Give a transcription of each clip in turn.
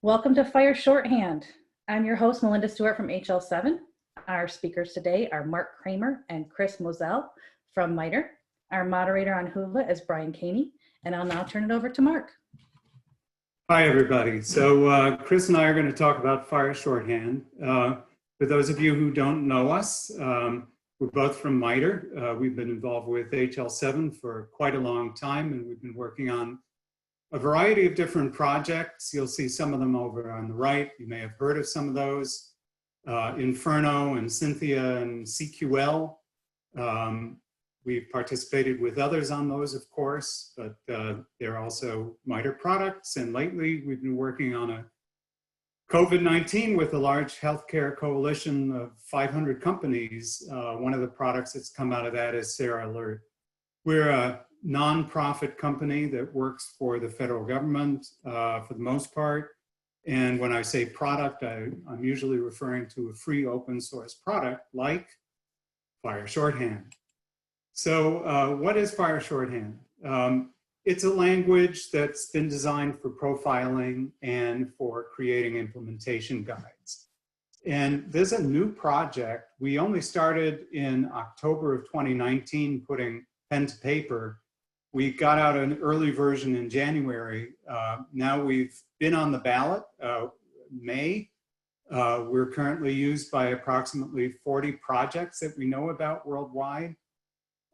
Welcome to FHIR Shorthand. I'm your host, Melinda Stewart from HL7. Our speakers today are Mark Kramer and Chris Moesel from MITRE. Our moderator on Whova is Brian Caney, and I'll now turn it over to Mark. Hi, everybody. So Chris and I are going to talk about FHIR Shorthand. For those of you who don't know us, we're both from MITRE. We've been involved with HL7 for quite a long time, and we've been working on a variety of different projects. You'll see some of them over on the right. You may have heard of some of those. Inferno and Cynthia and CQL. We've participated with others on those, of course, but they're also MITRE products. And lately, we've been working on a COVID-19 with a large healthcare coalition of 500 companies. One of the products that's come out of that is Sarah Alert. We're a nonprofit company that works for the federal government for the most part. And when I say product, I'm usually referring to a free open source product like FHIR Shorthand. So what is FHIR Shorthand? It's a language that's been designed for profiling and for creating implementation guides. And there's a new project. We only started in October of 2019 putting pen to paper. We got out an early version in January. Now we've been on the ballot, May. We're currently used by approximately 40 projects that we know about worldwide.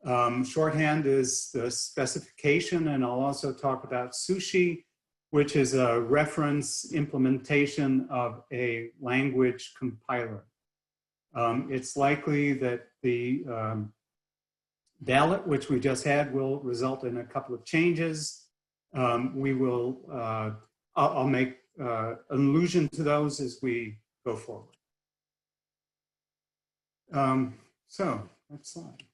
Shorthand is the specification, and I'll also talk about Sushi, which is a reference implementation of a language compiler. It's likely that the ballot, which we just had, will result in a couple of changes. I'll make an allusion to those as we go forward. So, next slide.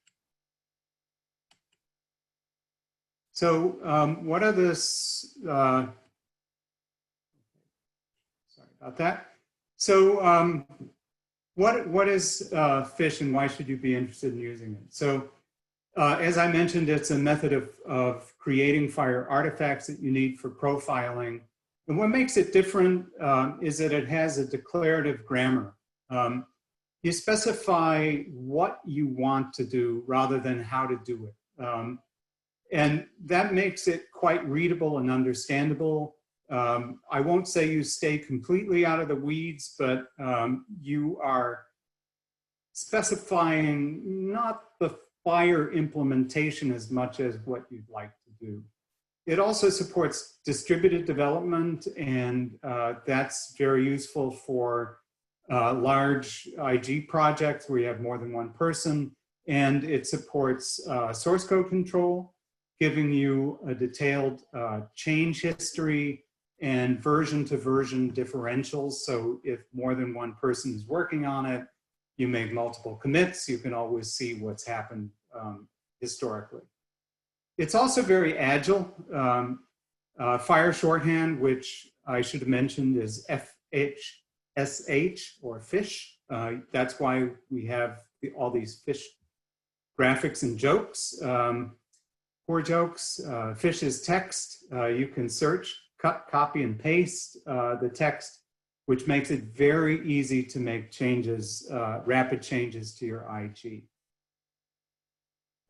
So, what are the, sorry about that. So, what is FHIR and why should you be interested in using it? So, as I mentioned, it's a method of creating FHIR artifacts that you need for profiling. And what makes it different is that it has a declarative grammar. You specify what you want to do rather than how to do it. And that makes it quite readable and understandable. I won't say you stay completely out of the weeds, but you are specifying not the FHIR implementation as much as what you'd like to do. It also supports distributed development, and that's very useful for large IG projects where you have more than one person. And it supports source code control, giving you a detailed change history and version-to-version differentials. So if more than one person is working on it, you make multiple commits, you can always see what's happened historically. It's also very agile. FHIR Shorthand, which I should have mentioned, is FHSH or fish. That's why we have all these fish graphics and jokes. For jokes, fish is text. You can search, cut, copy, and paste the text, which makes it very easy to make changes, rapid changes to your IG.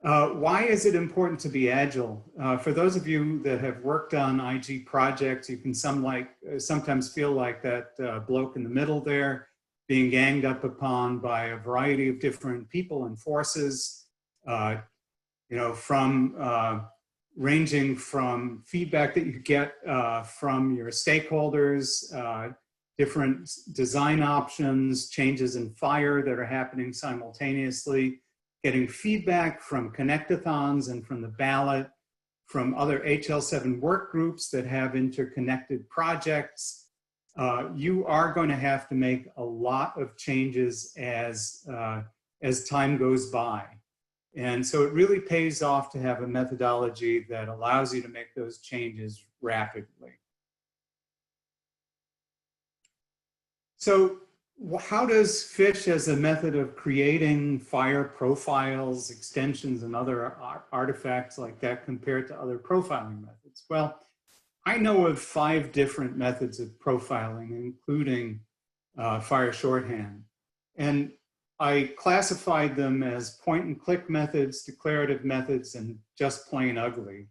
Why is it important to be agile? For those of you that have worked on IG projects, you can sometimes feel like that bloke in the middle there, being ganged up upon by a variety of different people and forces, you know, ranging from feedback that you get from your stakeholders, different design options, changes in FHIR that are happening simultaneously, getting feedback from connectathons and from the ballot, from other HL7 work groups that have interconnected projects. You are going to have to make a lot of changes as time goes by. And so it really pays off to have a methodology that allows you to make those changes rapidly. So how does FHIR as a method of creating FHIR profiles, extensions, and other artifacts like that compare to other profiling methods? Well, I know of 5 different methods of profiling, including FHIR Shorthand. And I classified them as point and click methods, declarative methods, and just plain ugly.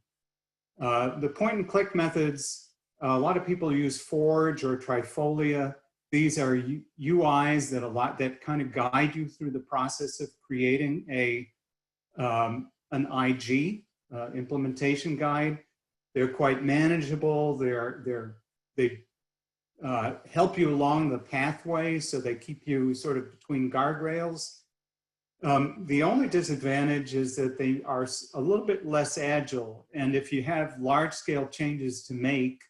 The point and click methods, a lot of people use Forge or Trifolia. These are UIs that kind of guide you through the process of creating an IG, implementation guide. They're quite manageable. They help you along the pathway, so they keep you sort of between guardrails. The only disadvantage is that they are a little bit less agile. And if you have large scale changes to make,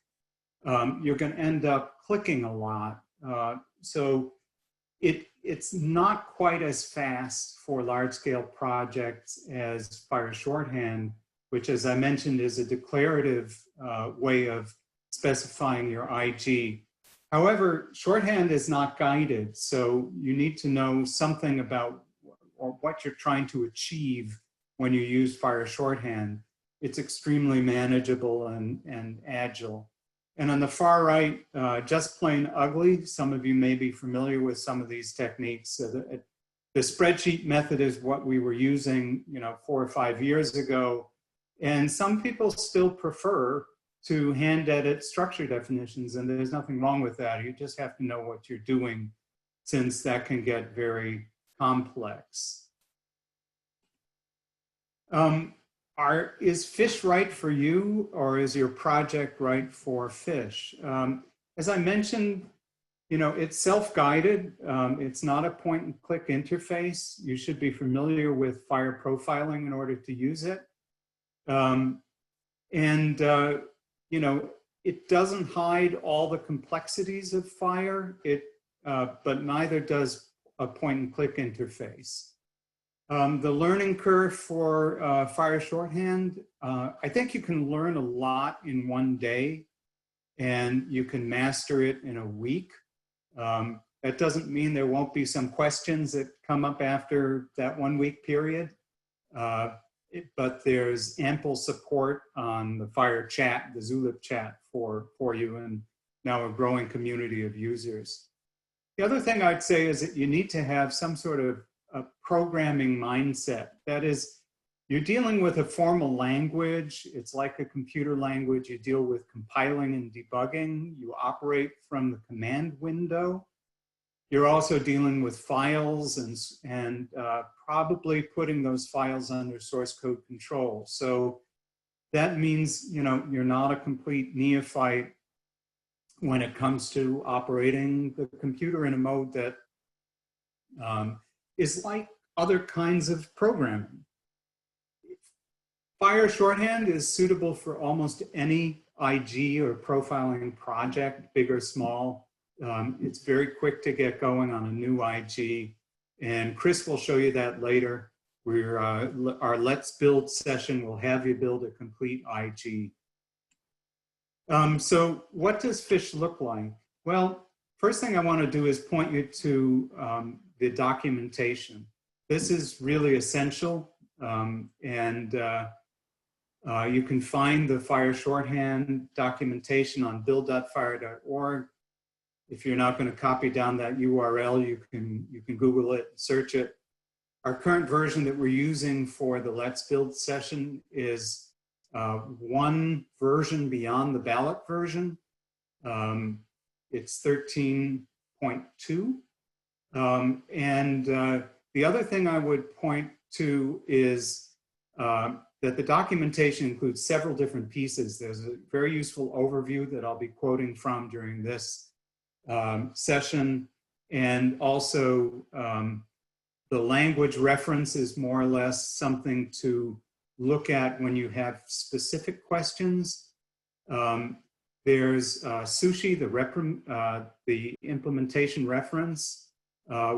you're going to end up clicking a lot. So it's not quite as fast for large scale projects as FHIR Shorthand, which, as I mentioned, is a declarative way of specifying your IG. However, shorthand is not guided, so you need to know something about or what you're trying to achieve when you use FHIR Shorthand. It's extremely manageable and agile. And on the far right, just plain ugly. Some of you may be familiar with some of these techniques. The spreadsheet method is what we were using, 4 or 5 years ago. And some people still prefer to hand edit structure definitions, and there's nothing wrong with that. You just have to know what you're doing, since that can get very complex. Is fish right for you, or is your project right for fish? As I mentioned, it's self-guided. It's not a point and click interface. You should be familiar with FHIR profiling in order to use it. It doesn't hide all the complexities of FHIR, but neither does a point and click interface. The learning curve for FHIR Shorthand, I think you can learn a lot in 1 day, and you can master it in a week. That doesn't mean there won't be some questions that come up after that 1 week period. But there's ample support on the FHIR chat, the Zulip chat for you, and now a growing community of users. The other thing I'd say is that you need to have some sort of a programming mindset. That is, you're dealing with a formal language. It's like a computer language. You deal with compiling and debugging. You operate from the command window. You're also dealing with files and probably putting those files under source code control. So that means, you're not a complete neophyte when it comes to operating the computer in a mode that is like other kinds of programming. FHIR Shorthand is suitable for almost any IG or profiling project, big or small. It's very quick to get going on a new IG, and Chris will show you that later. Our Let's Build session will have you build a complete IG. So what does FISH look like? Well, first thing I want to do is point you to the documentation. This is really essential, and you can find the FHIR Shorthand documentation on build.phir.org. If you're not going to copy down that URL, you can Google it and search it. Our current version that we're using for the Let's Build session is one version beyond the ballot version. It's 13.2. The other thing I would point to is that the documentation includes several different pieces. There's a very useful overview that I'll be quoting from during this session, and also the language reference is more or less something to look at when you have specific questions. There's Sushi, the implementation reference,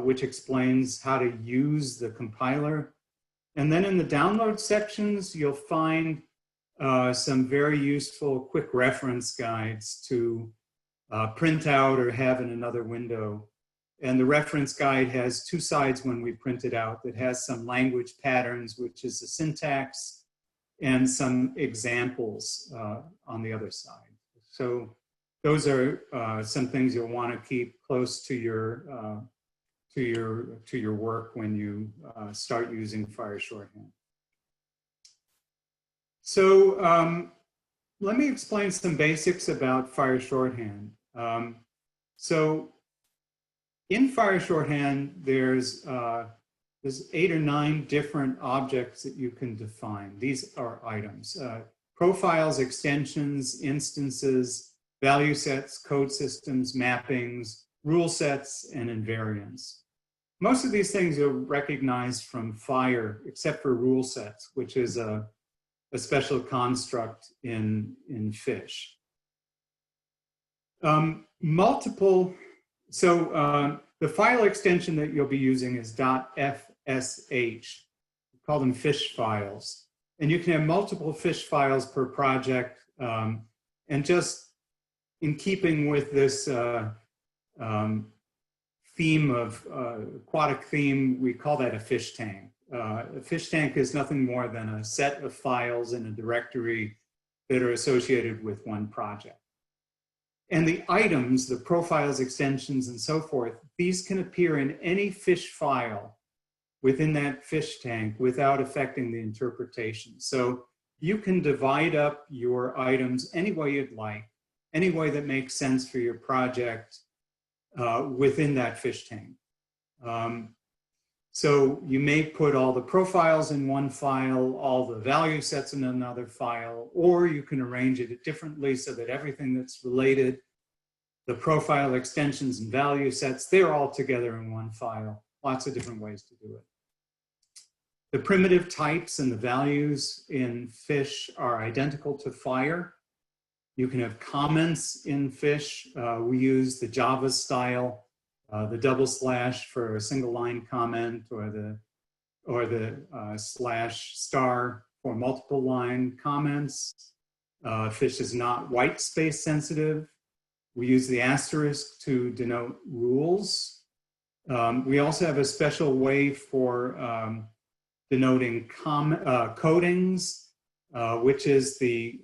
which explains how to use the compiler. And then in the download sections, you'll find some very useful quick reference guides to print out or have in another window. And the reference guide has 2 sides when we print it out. It has some language patterns, which is the syntax, and some examples on the other side. So those are some things you'll want to keep close to your work when you start using FHIR Shorthand. So let me explain some basics about FHIR Shorthand. So in FHIR Shorthand, there's 8 or 9 different objects that you can define. These are items. Profiles, extensions, instances, value sets, code systems, mappings, rule sets, and invariants. Most of these things you'll recognize from FHIR, except for rule sets, which is a special construct in FISH. The file extension that you'll be using is .fsh. We call them FISH files. And you can have multiple FISH files per project. And just in keeping with this theme of aquatic theme, we call that a fish tank. A fish tank is nothing more than a set of files in a directory that are associated with one project. And the items, the profiles, extensions, and so forth, these can appear in any fish file within that fish tank without affecting the interpretation. So you can divide up your items any way you'd like, any way that makes sense for your project within that fish tank. So you may put all the profiles in one file, all the value sets in another file, or you can arrange it differently so that everything that's related, the profile extensions and value sets, they're all together in one file. Lots of different ways to do it. The primitive types and the values in FISH are identical to FHIR. You can have comments in FISH. We use the Java style. The double slash for a single line comment, or the slash star for multiple line comments. FISH is not white space sensitive. We use the asterisk to denote rules. We also have a special way for denoting codings, which is the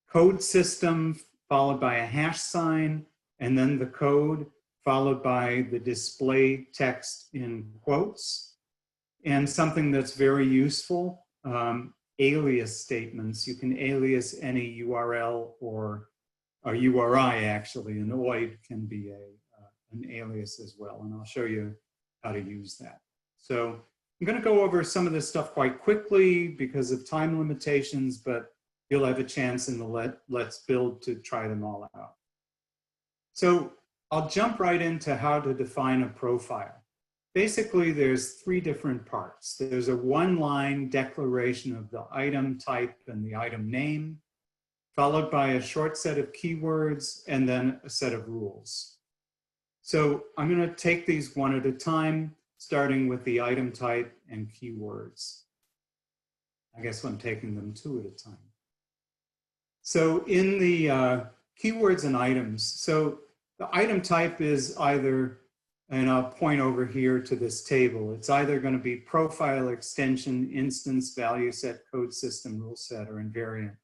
code system followed by a hash sign, and then the code, followed by the display text in quotes. And something that's very useful, alias statements. You can alias any URL or URI actually, and OID can be an alias as well, and I'll show you how to use that. So I'm gonna go over some of this stuff quite quickly because of time limitations, but you'll have a chance in the Let's Build to try them all out. So I'll jump right into how to define a profile. Basically, there's 3 different parts. There's a one-line declaration of the item type and the item name, followed by a short set of keywords, and then a set of rules. So I'm going to take these one at a time, starting with the item type and keywords. I guess I'm taking them 2 at a time. So in the keywords and items, so the item type is either, and I'll point over here to this table, it's either going to be profile, extension, instance, value set, code system, rule set, or invariant.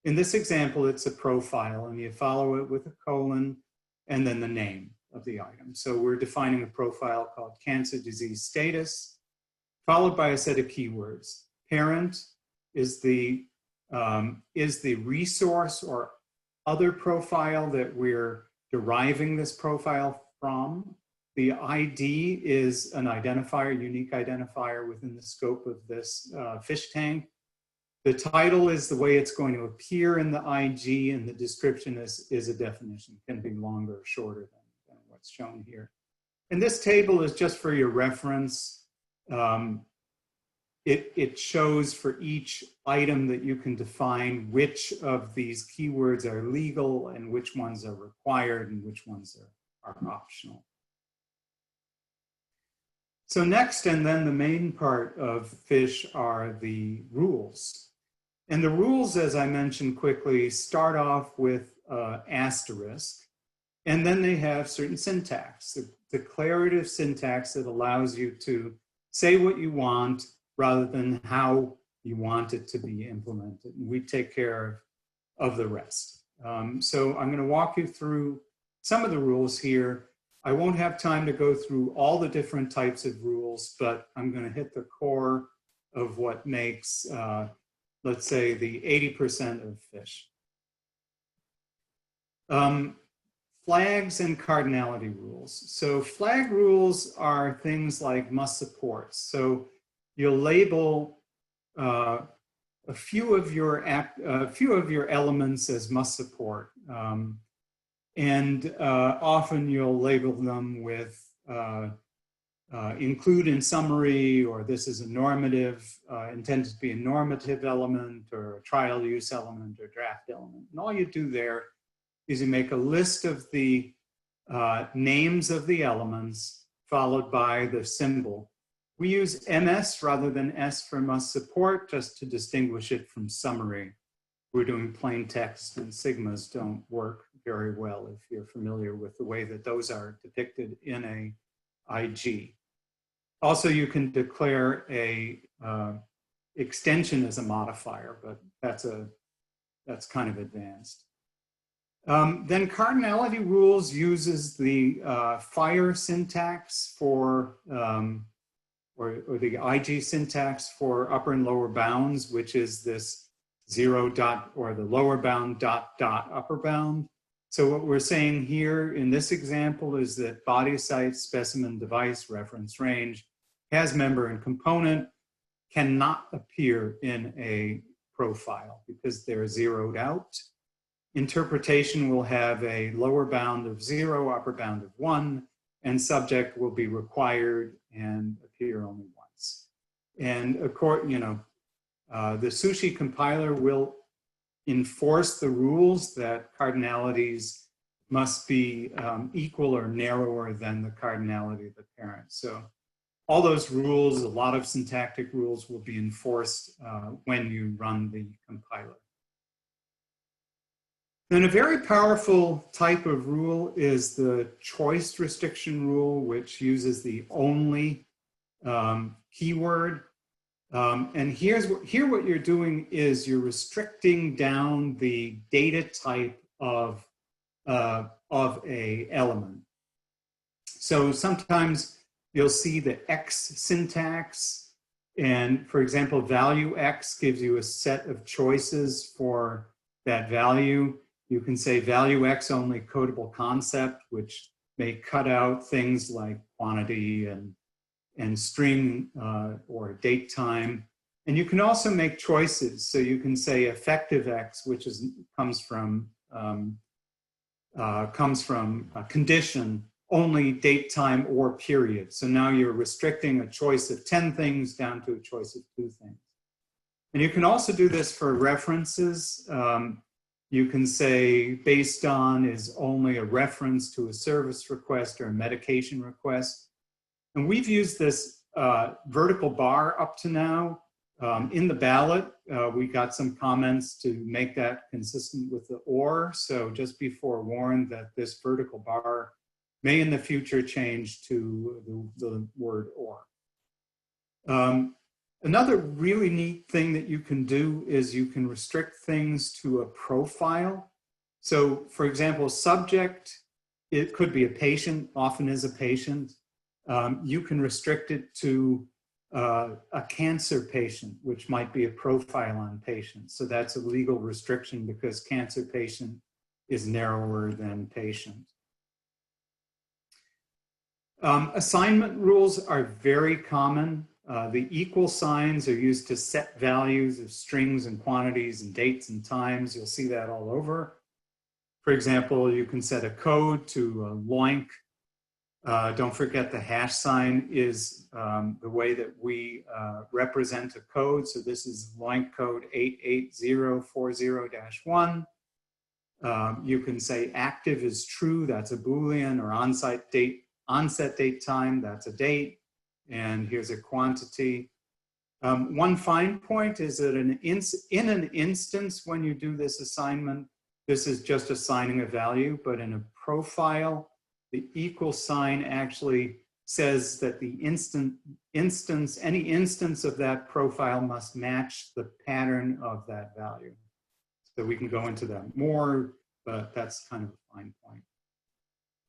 In this example, it's a profile, and you follow it with a colon and then the name of the item. So we're defining a profile called cancer disease status, followed by a set of keywords. Parent is the resource or other profile that we're deriving this profile from. The ID is an identifier, unique identifier within the scope of this fish tank. The title is the way it's going to appear in the IG, and the description is a definition. It can be longer or shorter than what's shown here. And this table is just for your reference. It shows for each item that you can define which of these keywords are legal and which ones are required and which ones are optional. So next, and then the main part of FISH, are the rules. And the rules, as I mentioned quickly, start off with asterisk, and then they have certain syntax, the declarative syntax that allows you to say what you want rather than how you want it to be implemented. And we take care of the rest. So I'm going to walk you through some of the rules here. I won't have time to go through all the different types of rules, but I'm going to hit the core of what makes, let's say, the 80% of fish. Flags and cardinality rules. So flag rules are things like must support. So you'll label a few of your elements as must support. Often you'll label them with include in summary, or this is a normative, intended to be a normative element, or a trial use element, or draft element. And all you do there is you make a list of the names of the elements followed by the symbol. We use MS rather than S for must support, just to distinguish it from summary. We're doing plain text, and sigmas don't work very well if you're familiar with the way that those are depicted in a IG. Also, you can declare a extension as a modifier, but that's kind of advanced. Then cardinality rules uses the FHIR syntax for, or the IG syntax for upper and lower bounds, which is this 0 dot, or the lower bound dot dot upper bound. So what we're saying here in this example is that body site, specimen, device, reference, range, has member, and component cannot appear in a profile because they're zeroed out. Interpretation will have a lower bound of 0, upper bound of 1, and subject will be required and appear only once. And of course, the Sushi compiler will enforce the rules that cardinalities must be equal or narrower than the cardinality of the parent. So all those rules, a lot of syntactic rules, will be enforced when you run the compiler. Then a very powerful type of rule is the choice restriction rule, which uses the only keyword. And here what you're doing is you're restricting down the data type of a element. So sometimes you'll see the X syntax, and for example, value X gives you a set of choices for that value. You can say value X only codable concept, which may cut out things like quantity and string or date time. And you can also make choices. So you can say effective X, which comes from a condition, only date, time, or period. So now you're restricting a choice of 10 things down to a choice of 2 things. And you can also do this for references. You can say based on is only a reference to a service request or a medication request. And we've used this vertical bar up to now. In the ballot, we got some comments to make that consistent with the or. So just be forewarned that this vertical bar may in the future change to the word or. Another really neat thing that you can do is you can restrict things to a profile. So for example, subject, it could be a patient, often is a patient. You can restrict it to a cancer patient, which might be a profile on patients. So that's a legal restriction because cancer patient is narrower than patient. Assignment rules are very common. The equal signs are used to set values of strings and quantities and dates and times. You'll see that all over. For example, you can set a code to a loink. Don't forget the hash sign is the way that we represent a code. So this is loink code 88040-1. You can say active is true, that's a Boolean, or onset date time, that's a date. And here's a quantity. One fine point is that in an instance when you do this assignment, this is just assigning a value, but in a profile, the equal sign actually says that the any instance of that profile must match the pattern of that value. So we can go into that more, but that's kind of a fine point.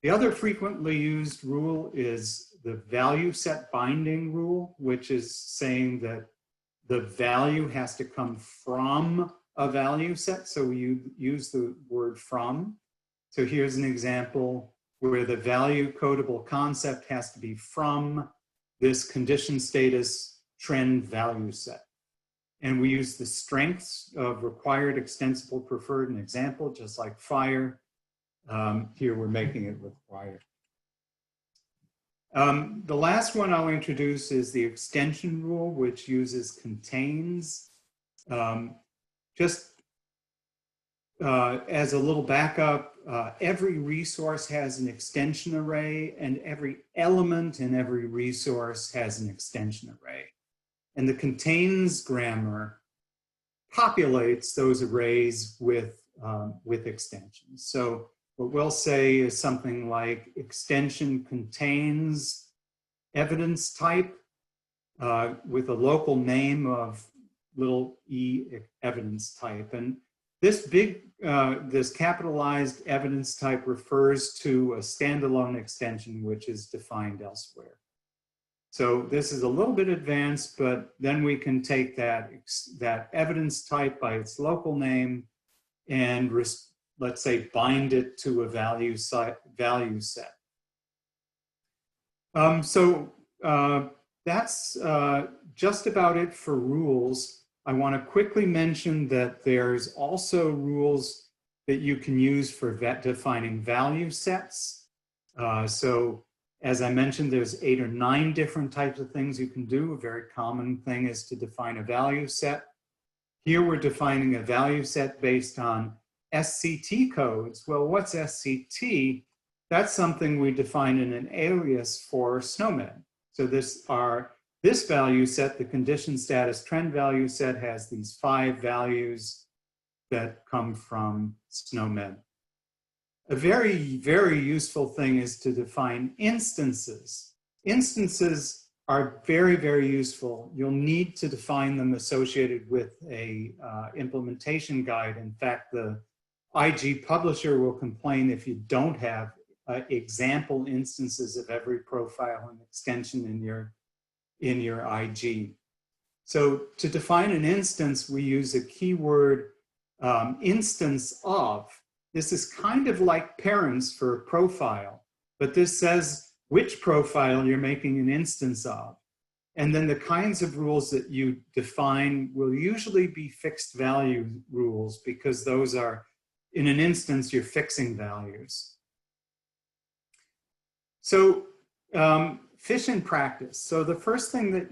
The other frequently used rule is the value set binding rule, which is saying that the value has to come from a value set. So we use the word from. So here's an example where the value codable concept has to be from this condition status trend value set. And we use the strengths of required, extensible, preferred, and example, just like FHIR. Here we're making it required. The last one I'll introduce is the extension rule, which uses contains. Just as a little backup, every resource has an extension array, and every element in every resource has an extension array. And the contains grammar populates those arrays with extensions. So what we'll say is something like extension contains evidence type with a local name of little e evidence type. And this this capitalized evidence type refers to a standalone extension which is defined elsewhere. So this is a little bit advanced, but then we can take that evidence type by its local name and let's say bind it to a value set. That's just about it for rules. I want to quickly mention that there's also rules that you can use for defining value sets. So as I mentioned, there's 8 or 9 different types of things you can do. A very common thing is to define a value set. Here we're defining a value set based on SCT codes. Well, what's SCT? That's something we define in an alias for SNOMED. So this value set, the condition status trend value set, has these 5 values that come from SNOMED. A very, very useful thing is to define instances. Instances are very, very useful. You'll need to define them associated with a implementation guide. In fact, the IG publisher will complain if you don't have example instances of every profile and extension in your IG. So to define an instance, we use a keyword instance of. This is kind of like parents for a profile, but this says which profile you're making an instance of. And then the kinds of rules that you define will usually be fixed value rules, because those are, in an instance, you're fixing values. So fish in practice. So the first thing that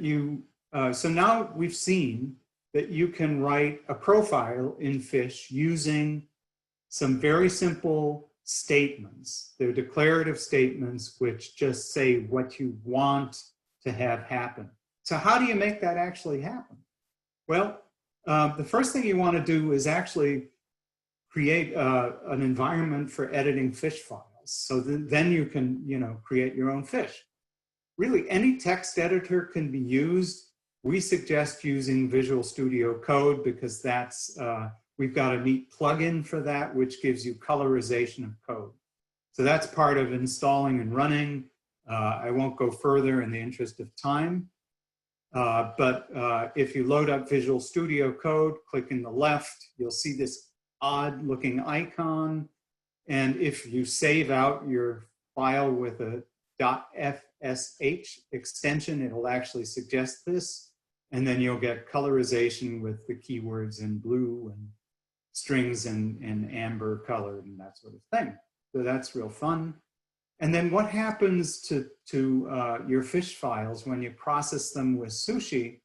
so now we've seen that you can write a profile in FHIR using some very simple statements. They're declarative statements which just say what you want to have happen. So how do you make that actually happen? Well, the first thing you want to do is actually create an environment for editing FHIR files. So then you can, create your own FHIR. Really, any text editor can be used. We suggest using Visual Studio Code because that's we've got a neat plugin for that, which gives you colorization of code. So that's part of installing and running. I won't go further in the interest of time. But if you load up Visual Studio Code, click in the left, you'll see this odd looking icon. And if you save out your file with a .fsh extension, it'll actually suggest this. And then you'll get colorization with the keywords in blue and strings in amber colored and that sort of thing. So that's real fun. And then what happens to your FHIR files when you process them with Sushi?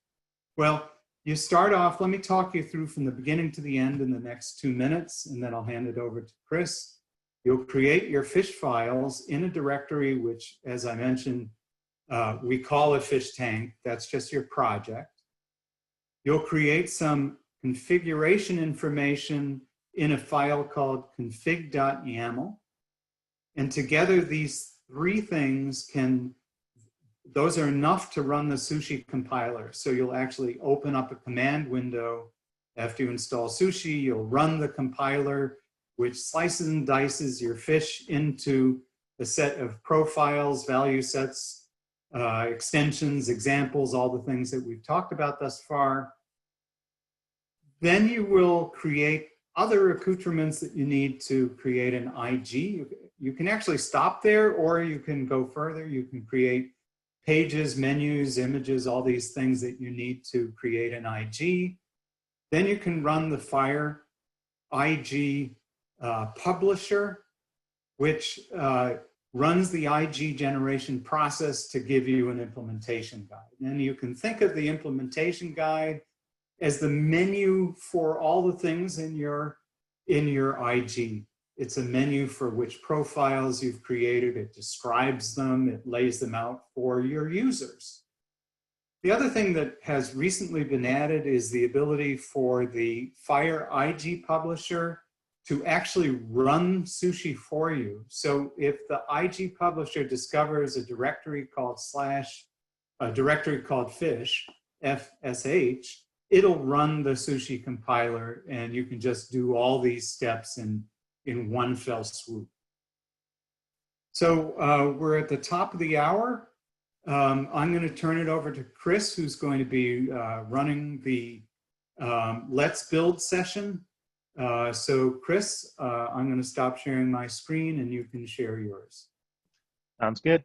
Well, you start off, let me talk you through from the beginning to the end in the next 2 minutes, and then I'll hand it over to Chris. You'll create your FHIR files in a directory, which, as I mentioned, we call a FHIR tank. That's just your project. You'll create some configuration information in a file called config.yaml. And together, these 3 things can those are enough to run the Sushi compiler. So you'll actually open up a command window. After you install Sushi, you'll run the compiler, which slices and dices your fish into a set of profiles, value sets, extensions, examples, all the things that we've talked about thus far. Then you will create other accoutrements that you need to create an IG. You can actually stop there, or you can go further. You can create pages, menus, images, all these things that you need to create an IG. Then you can run the FHIR IG publisher, which runs the IG generation process to give you an implementation guide. And you can think of the implementation guide as the menu for all the things in your IG. It's a menu for which profiles you've created. It describes them. It lays them out for your users. The other thing that has recently been added is the ability for the FHIR IG publisher to actually run Sushi for you. So if the IG publisher discovers a directory called fish, FSH, it'll run the Sushi compiler, and you can just do all these steps in one fell swoop. So we're at the top of the hour. I'm going to turn it over to Chris, who's going to be running the Let's Build session. So Chris, I'm going to stop sharing my screen and you can share yours. Sounds good.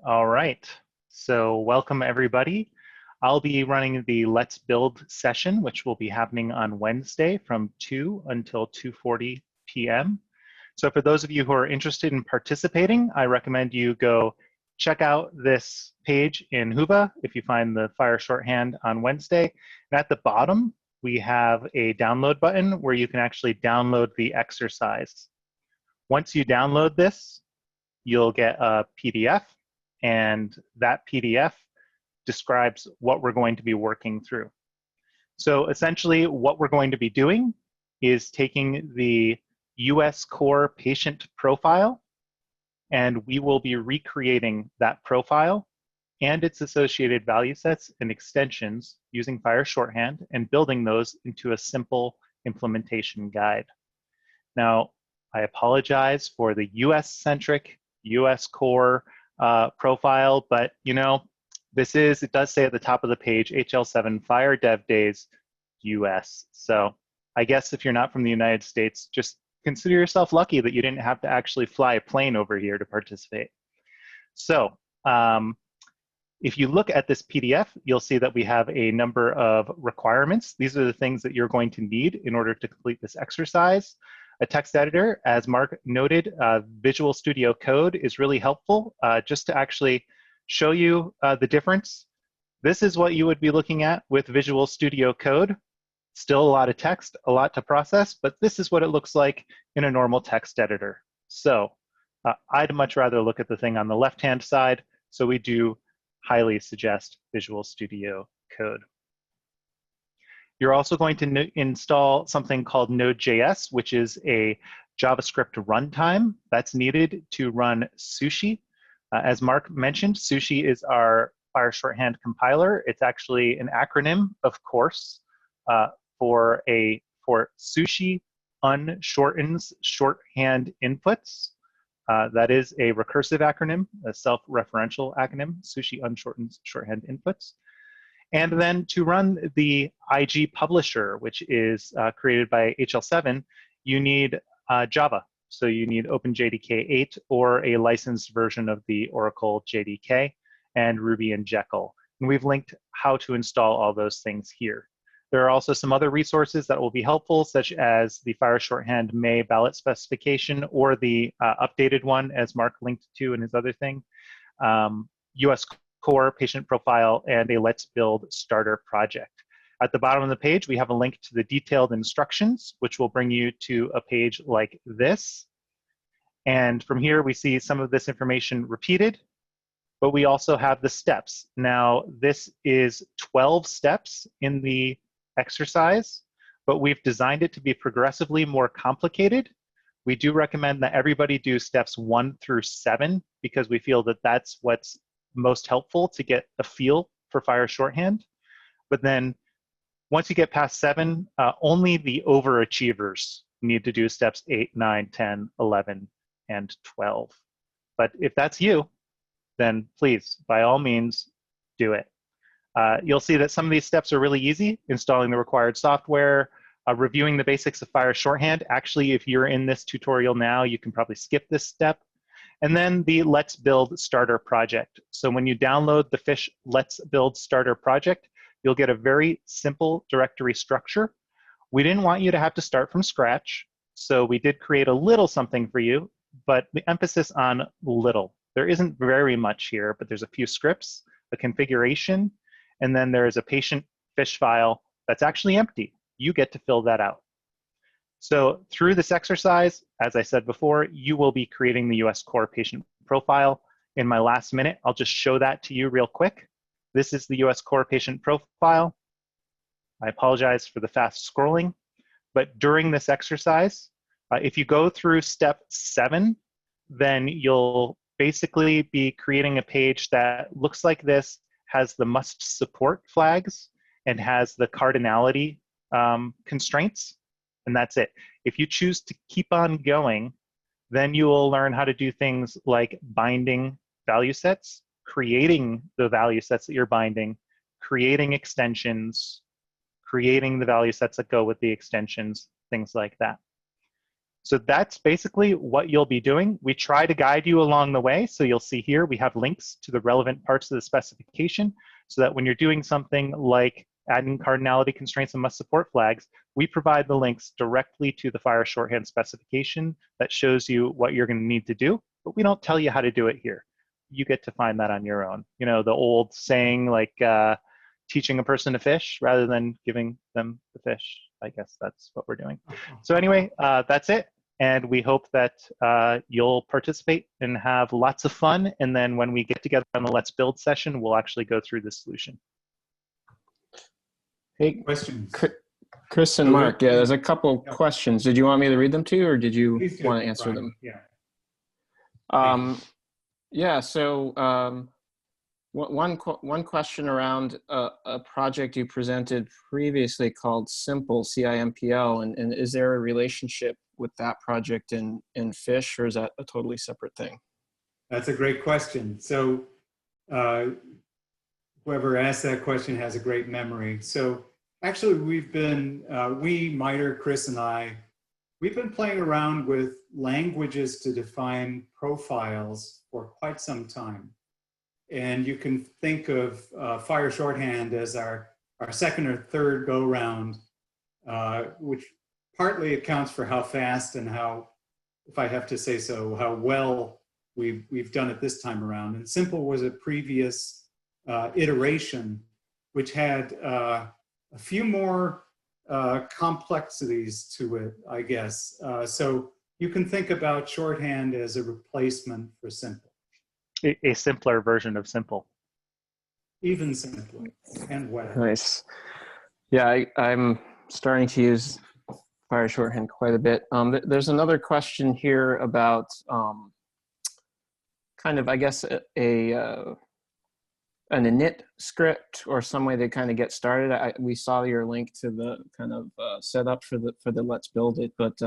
All right. So welcome everybody. I'll be running the Let's Build session, which will be happening on Wednesday from 2 until 2:40 p.m. So for those of you who are interested in participating, I recommend you go check out this page in Whova if you find the FHIR Shorthand on Wednesday. And at the bottom, we have a download button where you can actually download the exercise. Once you download this, you'll get a PDF, and that PDF describes what we're going to be working through. So essentially what we're going to be doing is taking the US core patient profile, and we will be recreating that profile and its associated value sets and extensions using FHIR Shorthand and building those into a simple implementation guide. Now, I apologize for the US-centric, US core profile, but you know, it does say at the top of the page, HL7 FHIR DevDays US. So I guess if you're not from the United States, just consider yourself lucky that you didn't have to actually fly a plane over here to participate. So if you look at this PDF, you'll see that we have a number of requirements. These are the things that you're going to need in order to complete this exercise. A text editor, as Mark noted, Visual Studio Code is really helpful just to actually show you the difference. This is what you would be looking at with Visual Studio Code. Still a lot of text, a lot to process, but this is what it looks like in a normal text editor. So I'd much rather look at the thing on the left-hand side, so we do highly suggest Visual Studio Code. You're also going to install something called Node.js, which is a JavaScript runtime that's needed to run Sushi. As Mark mentioned, Sushi is our FHIR Shorthand compiler. It's actually an acronym, of course, for Sushi unshortens shorthand inputs. That is a recursive acronym, a self-referential acronym, Sushi unshortens shorthand inputs. And then to run the IG publisher, which is created by HL7, you need Java. So you need OpenJDK 8 or a licensed version of the Oracle JDK and Ruby and Jekyll. And we've linked how to install all those things here. There are also some other resources that will be helpful, such as the FHIR Shorthand May ballot specification or the updated one, as Mark linked to in his other thing, US core patient profile, and a Let's Build starter project. At the bottom of the page, we have a link to the detailed instructions, which will bring you to a page like this. And from here, we see some of this information repeated, but we also have the steps. Now, this is 12 steps in the exercise, but we've designed it to be progressively more complicated We do recommend that everybody do steps 1 through 7 because we feel that that's what's most helpful to get a feel for FHIR Shorthand. But then once you get past 7, only the overachievers need to do steps 8, 9, 10, 11, and 12. But if that's you, then please, by all means, do it. You'll see that some of these steps are really easy. Installing the required software, reviewing the basics of FHIR Shorthand. Actually, if you're in this tutorial now, you can probably skip this step. And then the Let's Build Starter project. So when you download the FHIR Let's Build Starter project, you'll get a very simple directory structure. We didn't want you to have to start from scratch, so we did create a little something for you, but the emphasis on little. There isn't very much here, but there's a few scripts, a configuration, and then there is a patient FHIR file that's actually empty. You get to fill that out. So through this exercise, as I said before, you will be creating the US Core patient profile. In my last minute, I'll just show that to you real quick. This is the US Core patient profile. I apologize for the fast scrolling, but during this exercise, if you go through step 7, then you'll basically be creating a page that looks like this, has the must support flags, and has the cardinality constraints, and that's it. If you choose to keep on going, then you will learn how to do things like binding value sets, creating the value sets that you're binding, creating extensions, creating the value sets that go with the extensions, things like that. So that's basically what you'll be doing. We try to guide you along the way. So you'll see here, we have links to the relevant parts of the specification so that when you're doing something like adding cardinality constraints and must support flags, we provide the links directly to the FHIR Shorthand specification that shows you what you're going to need to do, but we don't tell you how to do it here. You get to find that on your own. You know, the old saying like teaching a person to fish rather than giving them the fish. I guess that's what we're doing. So anyway, that's it. And we hope that you'll participate and have lots of fun. And then when we get together on the Let's Build session, we'll actually go through the solution. Hey, Questions? Chris and Mark, yeah, there's a couple questions. Did you want me to read them to you, or did you want to answer them? Yeah. Yeah, so one question around a project you presented previously called Simple, CIMPL, and is there a relationship with that project in FHIR, or is that a totally separate thing? That's a great question. So whoever asked that question has a great memory. So actually we've been, MITRE, Chris and I, we've been playing around with languages to define profiles for quite some time. And you can think of FHIR Shorthand as our second or third go round, which partly accounts for how fast and how, if I have to say so, how well we've done it this time around. And Simple was a previous iteration, which had a few more complexities to it, I guess. So you can think about Shorthand as a replacement for Simple. A simpler version of Simple. Even simpler and well. Nice. Yeah, I'm starting to use FHIR Shorthand quite a bit. There's another question here about kind of, I guess, an init script or some way to kind of get started. We saw your link to the kind of setup for the Let's Build It, but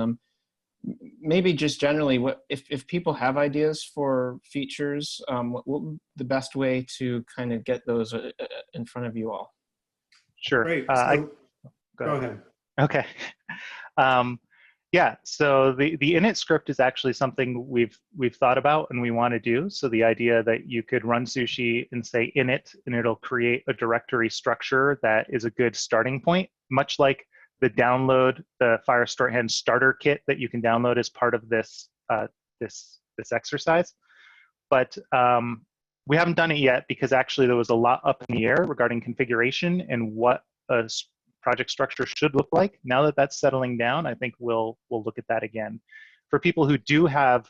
maybe just generally, what if people have ideas for features, what would be the best way to kind of get those in front of you all? Sure. Great. So, go ahead. Okay. Yeah, so the init script is actually something we've thought about and we want to do. So the idea that you could run Sushi and say init, and it'll create a directory structure that is a good starting point, much like the download, the FHIR Shorthand starter kit that you can download as part of this this exercise. But we haven't done it yet because actually there was a lot up in the air regarding configuration and what a project structure should look like. Now that that's settling down, I think we'll look at that again. For people who do have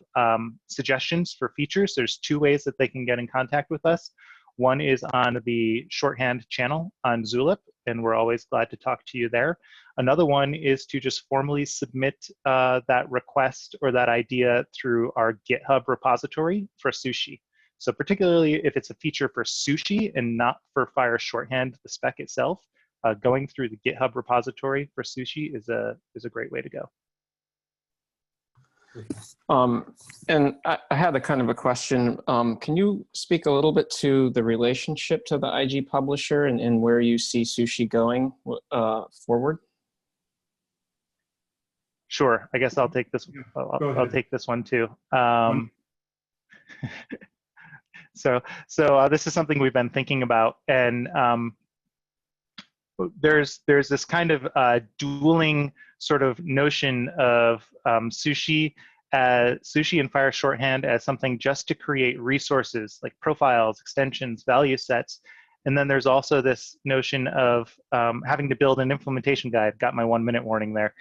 suggestions for features, there's two ways that they can get in contact with us. One is on the shorthand channel on Zulip, and we're always glad to talk to you there. Another one is to just formally submit that request or that idea through our GitHub repository for Sushi. So particularly if it's a feature for Sushi and not for FHIR Shorthand, the spec itself, going through the GitHub repository for Sushi is a great way to go. And I had a kind of a question. Can you speak a little bit to the relationship to the IG publisher and where you see Sushi going forward? Sure. I guess I'll take this. I'll take this one too. So this is something we've been thinking about, and there's this kind of dueling sort of notion of Sushi and FHIR Shorthand as something just to create resources like profiles, extensions, value sets. And then there's also this notion of having to build an implementation guide. Got my 1-minute warning there.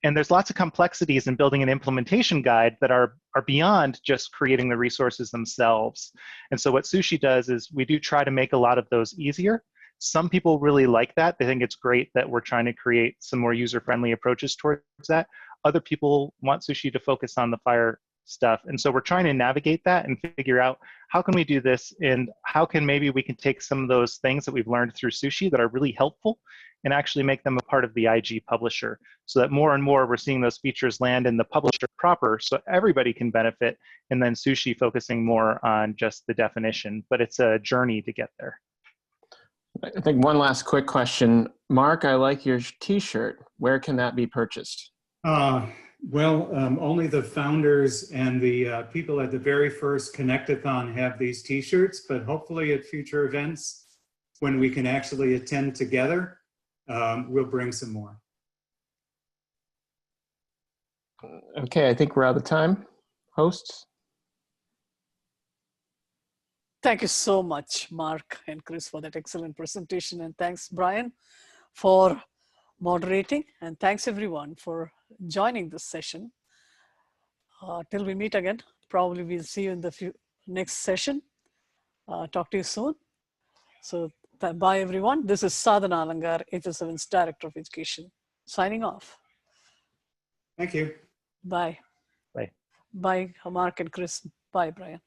And there's lots of complexities in building an implementation guide that are beyond just creating the resources themselves. And so what Sushi does is we do try to make a lot of those easier. Some people really like that. They think it's great that we're trying to create some more user-friendly approaches towards that. Other people want Sushi to focus on the FHIR stuff. And so we're trying to navigate that and figure out how can we do this, and how can maybe we can take some of those things that we've learned through Sushi that are really helpful and actually make them a part of the IG publisher, so that more and more we're seeing those features land in the publisher proper so everybody can benefit, and then Sushi focusing more on just the definition. But it's a journey to get there. I think one last quick question. Mark, I like your t-shirt. Where can that be purchased? Well, only the founders and the people at the very first Connectathon have these t-shirts, but hopefully at future events, when we can actually attend together, we'll bring some more. Okay, I think we're out of time. Hosts? Thank you so much, Mark and Chris, for that excellent presentation. And thanks, Brian, for moderating. And thanks, everyone, for joining this session. Till we meet again, probably we'll see you in the next session. Talk to you soon. So bye, everyone. This is Sadhana Alangar, HL7's Director of Education, signing off. Thank you. Bye. Bye. Bye, Mark and Chris. Bye, Brian.